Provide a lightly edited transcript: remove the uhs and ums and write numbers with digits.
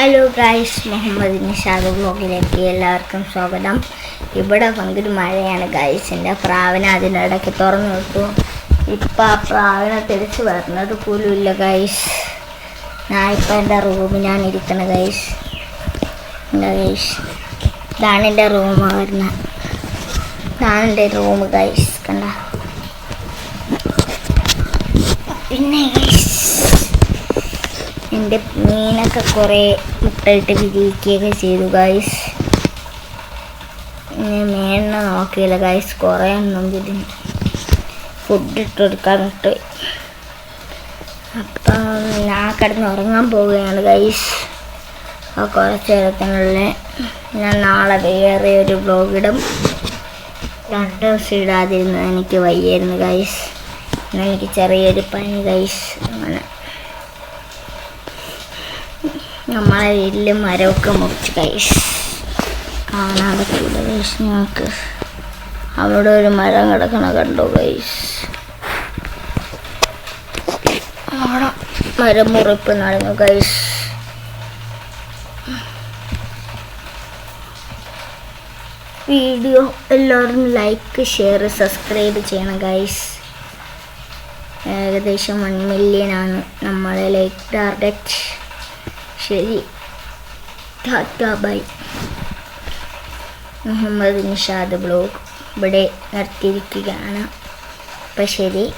Hello guys, Muhammad Nishad വ്ലോഗിലേക്ക് എല്ലാവർക്കും സ്വാഗതം. ഇവിടെ ഭയങ്കര മഴയാണ് ഗൈസ്. എൻ്റെ പ്രാവിനെ അതിനിടയ്ക്ക് തുറന്നു വിട്ടു. ഇപ്പം ആ പ്രാവിനെ തിരിച്ച് വരുന്നത് പോലും ഇല്ല ഗൈസ്. ഞാൻ ഇപ്പം എൻ്റെ റൂമിലാണ് ഇരിക്കുന്നത് ഗൈസ്. എന്താ ഗൈസ്, ഇതാണ് എൻ്റെ റൂം വരുന്നത്. ഇതാണ് എൻ്റെ റൂം ഗൈസ്, കണ്ട. പിന്നെ ഗൈസ്, എൻ്റെ മീനൊക്കെ കുറേ മുട്ടയിട്ട് വിരിയിക്കുകയൊക്കെ ചെയ്തു ഗൈസ്. മീനിനെ നോക്കിയില്ല ഗൈസ്, കുറേ ഒന്നും ഇതിന് ഫുഡ് ഇട്ടെടുക്കാനിട്ട്. അപ്പം ഞാൻ കിടന്ന് ഉറങ്ങാൻ പോവുകയാണ് ഗൈസ്. ആ കുറച്ച് നേരത്തിനുള്ളിൽ ഞാൻ നാളെ വേറെ ഒരു വ്ലോഗിടും. 2 ദിവസം ഇടാതിരുന്നത് എനിക്ക് വയ്യായിരുന്നു ഗൈസ്. എനിക്ക് ചെറിയൊരു പനി ഗൈസ്. അങ്ങനെ നമ്മളെ വീട്ടിൽ മരമൊക്കെ മുറിച്ച് ഗൈസ്. കാണാതെ കൂടെ ഗൈസ്. ഞങ്ങൾക്ക് അവിടെ ഒരു മരം കിടക്കണ കണ്ടോ ഗൈസ്. അവിടെ മരം മുറിപ്പ് നടന്നു ഗൈസ്. വീഡിയോ എല്ലാവരും ലൈക്ക്, ഷെയർ, സബ്സ്ക്രൈബ് ചെയ്യണം ഗൈസ്. ഏകദേശം 1 മില്യൺ ആണ് നമ്മളെ ലൈക്ക് ടാർഗറ്റ്. ശരി, tata bye. Muhammad Nishad vlog ഇവിടെ നിർത്തിയിരിക്കുകയാണ്. അപ്പം ശരി.